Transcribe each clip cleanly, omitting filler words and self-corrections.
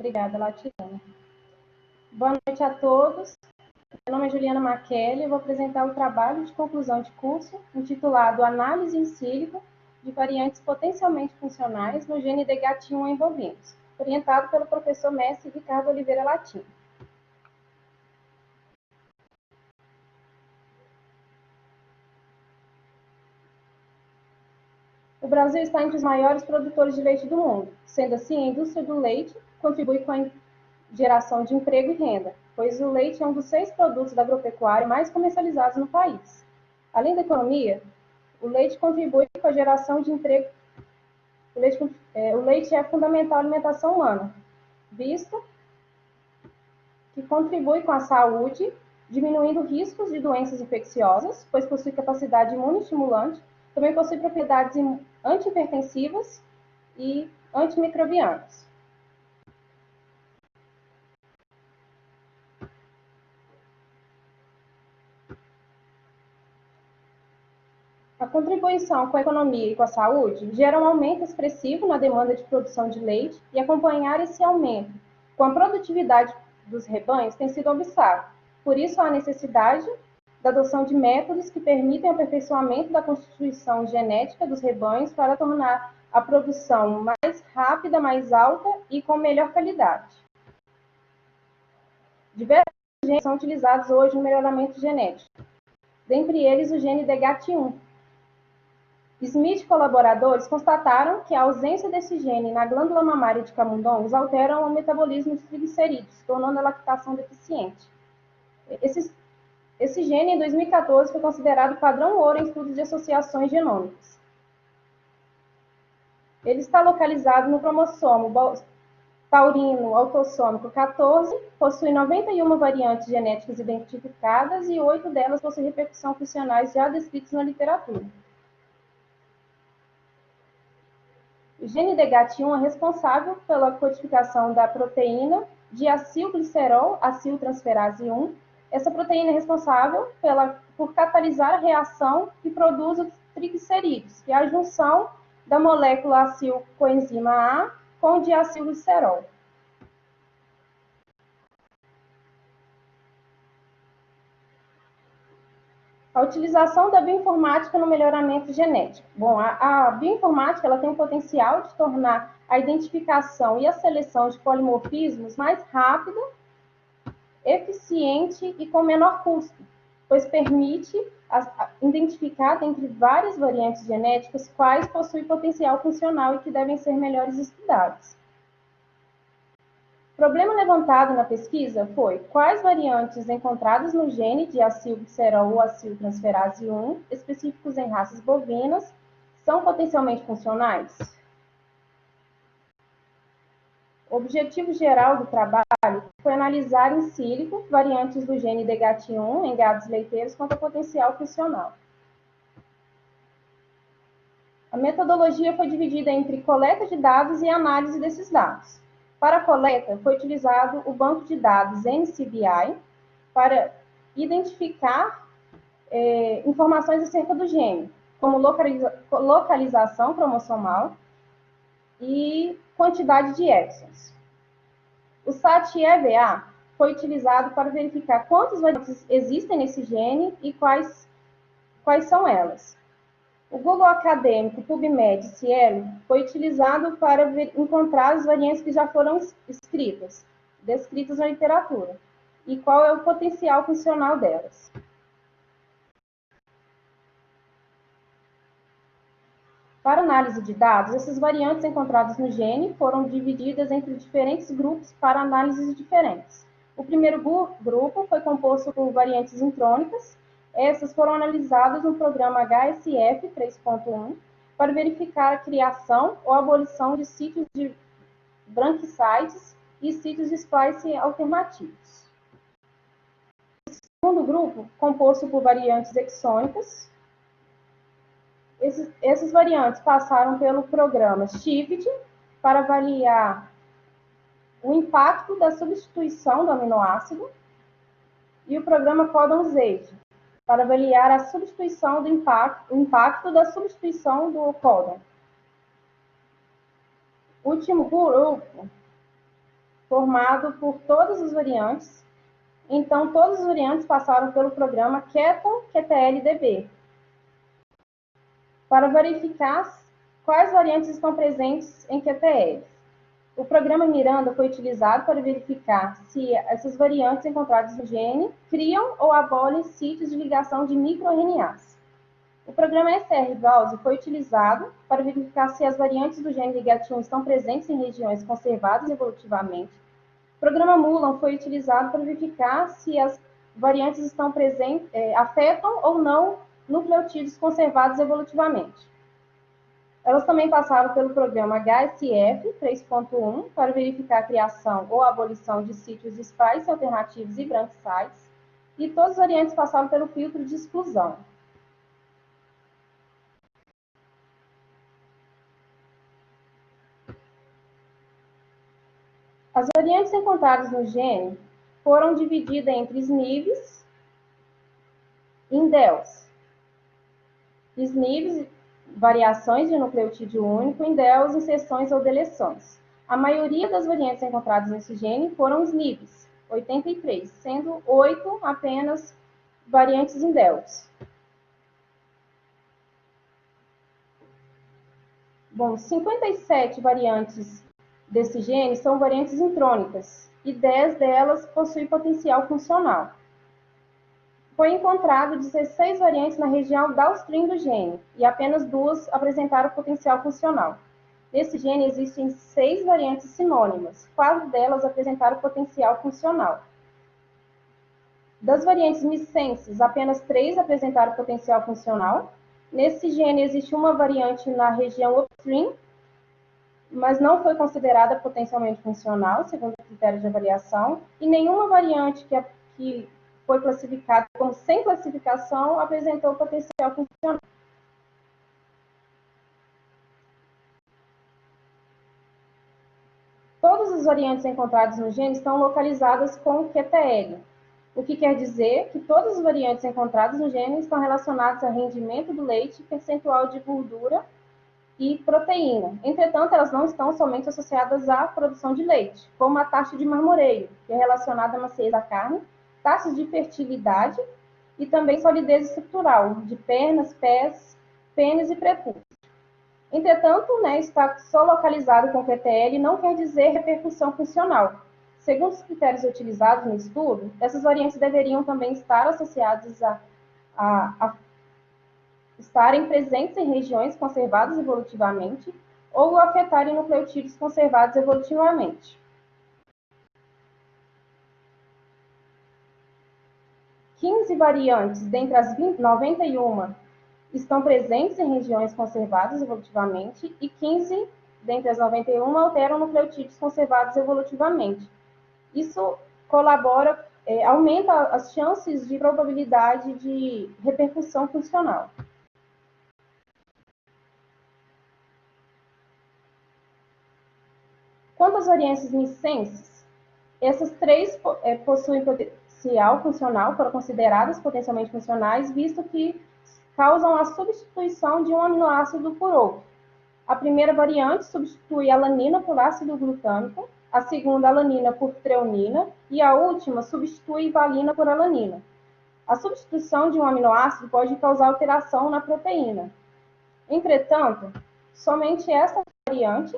Obrigada, Latiana. Boa noite a todos. Meu nome é Juliana Markelli e vou apresentar o trabalho de conclusão de curso intitulado Análise in silico de variantes potencialmente funcionais no gene DGAT1 em bovinos, orientado pelo professor mestre Ricardo Oliveira Latino. O Brasil está entre os maiores produtores de leite do mundo. Sendo assim, a indústria do leite contribui com a geração de emprego e renda, pois o leite é um dos 6 produtos da agropecuária mais comercializados no país. Além da economia, o leite contribui com a geração de emprego. O leite é fundamental à alimentação humana, visto que contribui com a saúde, diminuindo riscos de doenças infecciosas, pois possui capacidade imunoestimulante, também possui propriedades antihipertensivas e antimicrobianas. A contribuição com a economia e com a saúde gera um aumento expressivo na demanda de produção de leite e acompanhar esse aumento com a produtividade dos rebanhos tem sido obstáculo. Por isso, há a necessidade da adoção de métodos que permitem o aperfeiçoamento da constituição genética dos rebanhos para tornar a produção mais rápida, mais alta e com melhor qualidade. Diversos genes são utilizados hoje no melhoramento genético, dentre eles o gene DGAT1. Smith e colaboradores constataram que a ausência desse gene na glândula mamária de camundongos altera o metabolismo de triglicerídeos, tornando a lactação deficiente. Esse gene, em 2014, foi considerado padrão ouro em estudos de associações genômicas. Ele está localizado no cromossomo taurino autossômico 14, possui 91 variantes genéticas identificadas e 8 delas possuem repercussão funcionais já descritas na literatura. O gene DGAT1 é responsável pela codificação da proteína diacilglicerol aciltransferase 1. Essa proteína é responsável por catalisar a reação que produz os triglicerídeos, que é a junção da molécula acilcoenzima A com o diacilglicerol. A utilização da bioinformática no melhoramento genético. Bom, a bioinformática ela tem o potencial de tornar a identificação e a seleção de polimorfismos mais rápida, eficiente e com menor custo, pois permite identificar dentre várias variantes genéticas quais possuem potencial funcional e que devem ser melhores estudados. O problema levantado na pesquisa foi quais variantes encontradas no gene de acilglicerol ou aciltransferase 1, específicos em raças bovinas, são potencialmente funcionais? O objetivo geral do trabalho foi analisar in silico variantes do gene DGAT1 em gados leiteiros quanto ao potencial funcional. A metodologia foi dividida entre coleta de dados e análise desses dados. Para a coleta, foi utilizado o banco de dados NCBI para identificar informações acerca do gene, como localização cromossomal e quantidade de exons. O SAT-EVA foi utilizado para verificar quantas variantes existem nesse gene e quais são elas. O Google Acadêmico PubMed Cielo foi utilizado para encontrar as variantes que já foram descritas na literatura, e qual é o potencial funcional delas. Para análise de dados, essas variantes encontradas no gene foram divididas entre diferentes grupos para análises diferentes. O primeiro grupo foi composto por variantes intrônicas. Essas foram analisadas no programa HSF 3.1 para verificar a criação ou abolição de sítios de branquicides e sítios de splice alternativos. O segundo grupo, composto por variantes exônicas. Essas variantes passaram pelo programa SHIFT para avaliar o impacto da substituição do aminoácido e o programa Codon-Z para avaliar a substituição o impacto da substituição do códon. O último grupo formado por todas as variantes. Então, todas as variantes passaram pelo programa Keton-QTL-DB para verificar quais variantes estão presentes em QTL. O programa Miranda foi utilizado para verificar se essas variantes encontradas no gene criam ou abolem sítios de ligação de microRNAs. O programa SR-Browse foi utilizado para verificar se as variantes do gene LIGAT1 estão presentes em regiões conservadas evolutivamente. O programa Mulan foi utilizado para verificar se as variantes estão presentes, afetam ou não nucleotídeos conservados evolutivamente. Elas também passaram pelo programa HSF 3.1 para verificar a criação ou abolição de sítios splice alternativos e branch sites, e todas as variantes passaram pelo filtro de exclusão. As variantes encontradas no gene foram divididas entre SNVs e indels. SNVs, variações de nucleotídeo único, indels, inserções ou deleções. A maioria das variantes encontradas nesse gene foram SNVs, 83, sendo 8 apenas variantes indels. Bom, 57 variantes desse gene são variantes intrônicas e 10 delas possuem potencial funcional. Foi encontrado 16 variantes na região downstream do gene e apenas 2 apresentaram potencial funcional. Nesse gene existem 6 variantes sinônimas, 4 delas apresentaram potencial funcional. Das variantes missenses, apenas 3 apresentaram potencial funcional. Nesse gene existe uma variante na região upstream, mas não foi considerada potencialmente funcional, segundo o critério de avaliação, e nenhuma variante que foi classificada como sem classificação apresentou potencial funcional. Todas as variantes encontradas no gene estão localizadas com QTL, o que quer dizer que todas as variantes encontradas no gene estão relacionadas ao rendimento do leite, percentual de gordura e proteína. Entretanto, elas não estão somente associadas à produção de leite, como a taxa de marmoreio, que é relacionada à maciez da carne, taxas de fertilidade e também solidez estrutural, de pernas, pés, pênis e prepúcio. Entretanto, estar só localizado com QTL não quer dizer repercussão funcional. Segundo os critérios utilizados no estudo, essas variantes deveriam também estar associadas a estarem presentes em regiões conservadas evolutivamente ou afetarem nucleotídeos conservados evolutivamente. Quinze variantes dentre as 91 estão presentes em regiões conservadas evolutivamente e 15 dentre as 91 alteram nucleotídeos conservados evolutivamente. Isso colabora, aumenta as chances de probabilidade de repercussão funcional. Quanto às variantes missenses, essas 3 possuem potencial funcional, foram consideradas potencialmente funcionais, visto que causam a substituição de um aminoácido por outro. A primeira variante substitui a alanina por ácido glutâmico, a segunda alanina por treonina e a última substitui valina por alanina. A substituição de um aminoácido pode causar alteração na proteína. Entretanto, somente essa variante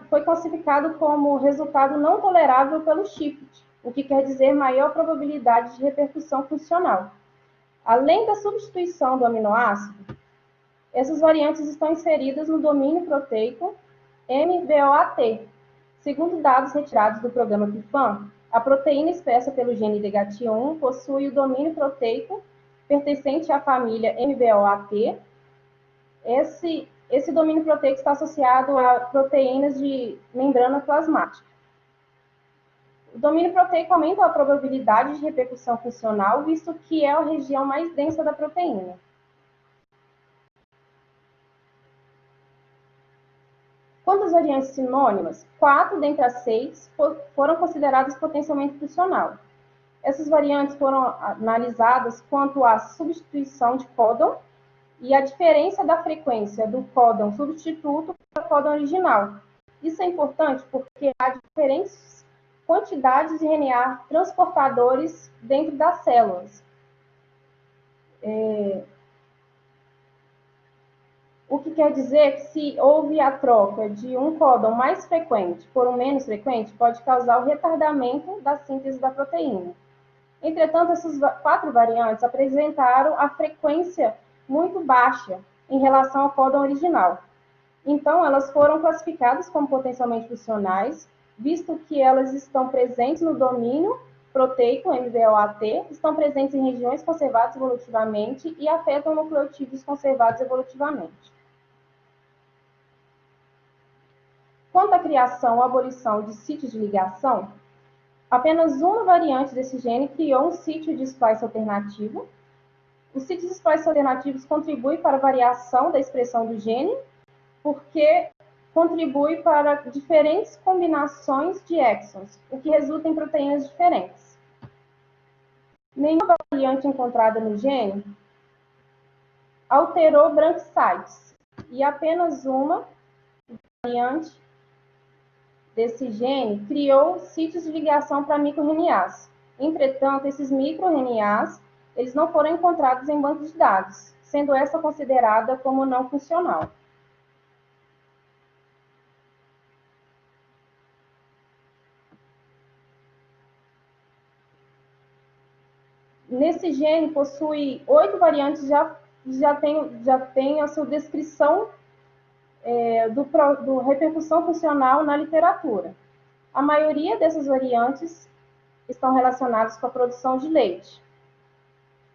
foi classificado como resultado não tolerável pelo Shift, o que quer dizer maior probabilidade de repercussão funcional. Além da substituição do aminoácido, essas variantes estão inseridas no domínio proteico MVOAT. Segundo dados retirados do programa PIFAN, a proteína expressa pelo gene LIGAT1 possui o domínio proteico pertencente à família MVOAT. Esse domínio proteico está associado a proteínas de membrana plasmática. O domínio proteico aumenta a probabilidade de repercussão funcional, visto que é a região mais densa da proteína. Quanto às variantes sinônimas, 4 dentre as 6 foram consideradas potencialmente funcional. Essas variantes foram analisadas quanto à substituição de códon e a diferença da frequência do códon substituto para o códon original. Isso é importante porque há diferentes quantidades de RNA transportadores dentro das células. O que quer dizer que se houve a troca de um códon mais frequente por um menos frequente, pode causar o retardamento da síntese da proteína. Entretanto, essas 4 variantes apresentaram a frequência muito baixa em relação ao códon original. Então, elas foram classificadas como potencialmente funcionais, visto que elas estão presentes no domínio proteico, MVOAT, estão presentes em regiões conservadas evolutivamente e afetam nucleotídeos conservados evolutivamente. Quanto à criação ou abolição de sítios de ligação, apenas uma variante desse gene criou um sítio de splice alternativo. Os sítios de splice alternativos contribuem para a variação da expressão do gene, porque contribui para diferentes combinações de exons, o que resulta em proteínas diferentes. Nenhuma variante encontrada no gene alterou branch sites, e apenas uma variante desse gene criou sítios de ligação para microRNAs. Entretanto, esses microRNAs, eles não foram encontrados em bancos de dados, sendo essa considerada como não funcional. Nesse gene possui 8 variantes, já tem a sua descrição do repercussão funcional na literatura. A maioria dessas variantes estão relacionadas com a produção de leite.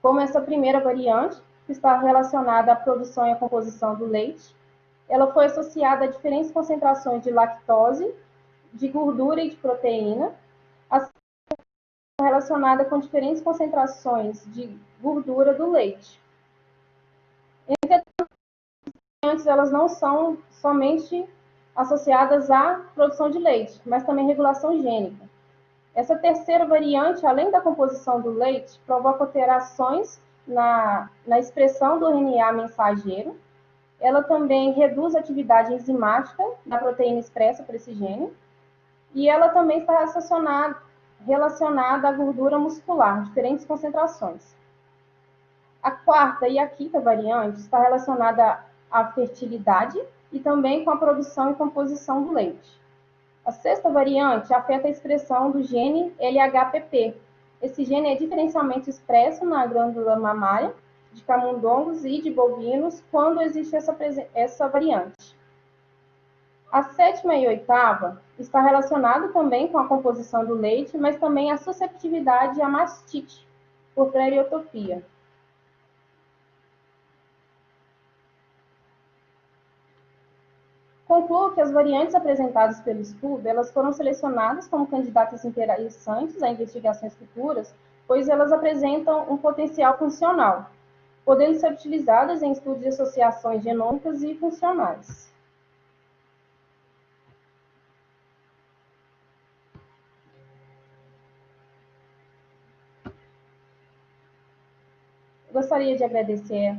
Como essa primeira variante, que está relacionada à produção e à composição do leite, ela foi associada a diferentes concentrações de lactose, de gordura e de proteína, relacionada com diferentes concentrações de gordura do leite. Entretanto, elas não são somente associadas à produção de leite, mas também regulação gênica. Essa terceira variante, além da composição do leite, provoca alterações na expressão do RNA mensageiro. Ela também reduz a atividade enzimática da proteína expressa por esse gene. E ela também está relacionada à gordura muscular, diferentes concentrações. A quarta e a quinta variante está relacionada à fertilidade e também com a produção e composição do leite. A sexta variante afeta a expressão do gene LHPP. Esse gene é diferencialmente expresso na glândula mamária de camundongos e de bovinos quando existe essa variante. A sétima e oitava está relacionada também com a composição do leite, mas também a susceptibilidade à mastite por pleuriotopia. Concluo que as variantes apresentadas pelo estudo, elas foram selecionadas como candidatas interessantes a investigações futuras, pois elas apresentam um potencial funcional, podendo ser utilizadas em estudos de associações genômicas e funcionais. Gostaria de agradecer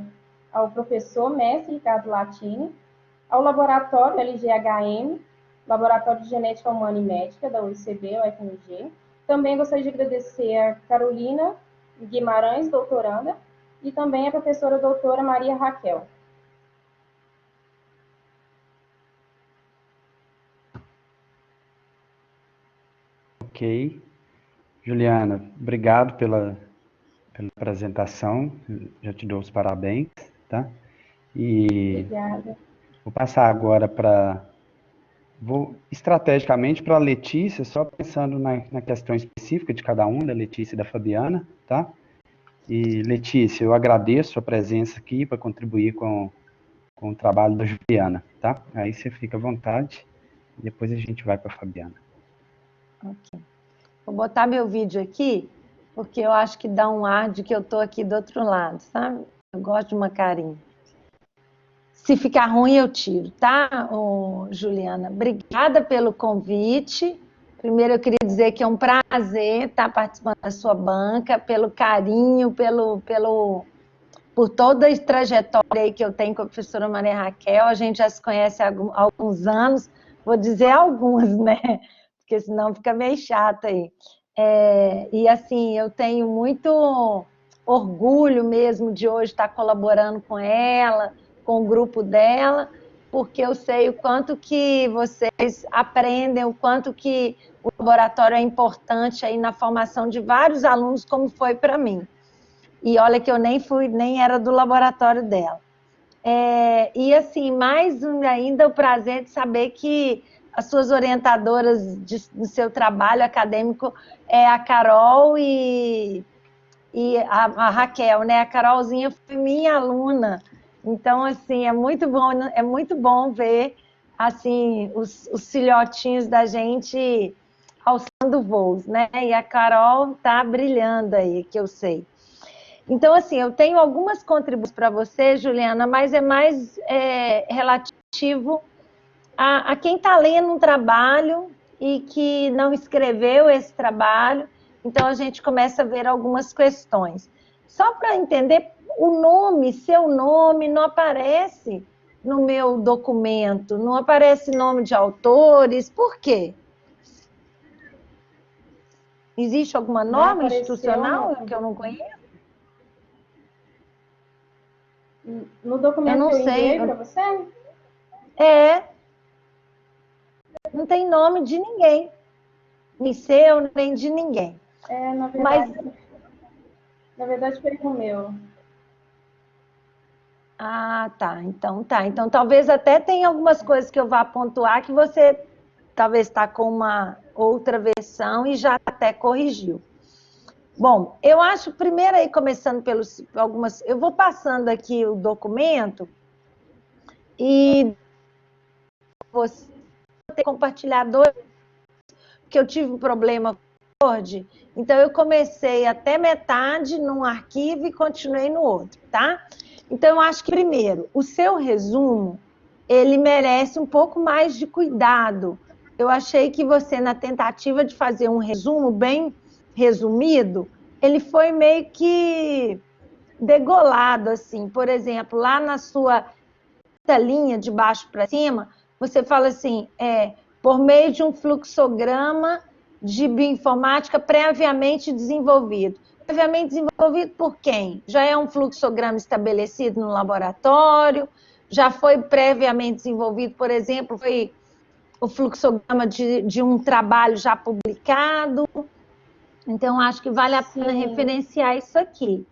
ao professor mestre Ricardo Latini, ao laboratório LGHM, Laboratório de Genética Humana e Médica da UICB, UFMG. Também gostaria de agradecer a Carolina Guimarães, doutoranda, e também a professora doutora Maria Raquel. Ok. Juliana, obrigado pela apresentação, já te dou os parabéns, tá? E obrigada. Vou passar agora estrategicamente para a Letícia, só pensando na questão específica de cada um, da Letícia e da Fabiana, tá? E Letícia, eu agradeço a presença aqui para contribuir com o trabalho da Juliana, tá? Aí você fica à vontade e depois a gente vai para a Fabiana. Ok. Vou botar meu vídeo aqui, porque eu acho que dá um ar de que eu estou aqui do outro lado, sabe? Eu gosto de uma carinha. Se ficar ruim, eu tiro, tá, Juliana? Obrigada pelo convite. Primeiro, eu queria dizer que é um prazer estar participando da sua banca, pelo carinho, por toda a trajetória aí que eu tenho com a professora Maria Raquel, a gente já se conhece há alguns anos, vou dizer alguns, né? Porque senão fica meio chato aí. E assim, eu tenho muito orgulho mesmo de hoje estar colaborando com ela, com o grupo dela, porque eu sei o quanto que vocês aprendem, o quanto que o laboratório é importante aí na formação de vários alunos, como foi para mim. E olha que eu nem era do laboratório dela. E assim, mais ainda o prazer de saber que as suas orientadoras do seu trabalho acadêmico é a Carol e a Raquel, né? A Carolzinha foi minha aluna. Então, assim, é muito bom ver assim os filhotinhos da gente alçando voos, né? E a Carol tá brilhando aí, que eu sei. Então, assim, eu tenho algumas contribuições para você, Juliana, mas é mais relativo a quem está lendo um trabalho e que não escreveu esse trabalho. Então, a gente começa a ver algumas questões. Só para entender, seu nome não aparece no meu documento, não aparece nome de autores, por quê? Existe alguma norma institucional que eu não conheço? No documento que eu enviei para você? Não tem nome de ninguém. Nem seu, nem de ninguém. Na verdade foi com o meu. Ah, tá. Então talvez até tenha algumas coisas que eu vá pontuar que você talvez está com uma outra versão e já até corrigiu. Bom, eu acho, primeiro aí, começando pelos algumas... Eu vou passando aqui o documento e você ter compartilhador, porque eu tive um problema com o Word, então eu comecei até metade num arquivo e continuei no outro, tá? Então eu acho que, primeiro, o seu resumo, ele merece um pouco mais de cuidado. Eu achei que você, na tentativa de fazer um resumo bem resumido, ele foi meio que degolado, assim. Por exemplo, lá na sua linha, de baixo para cima, você fala assim, por meio de um fluxograma de bioinformática previamente desenvolvido. Previamente desenvolvido por quem? Já é um fluxograma estabelecido no laboratório? Já foi previamente desenvolvido, por exemplo, foi o fluxograma de um trabalho já publicado? Então, acho que vale a pena referenciar isso aqui.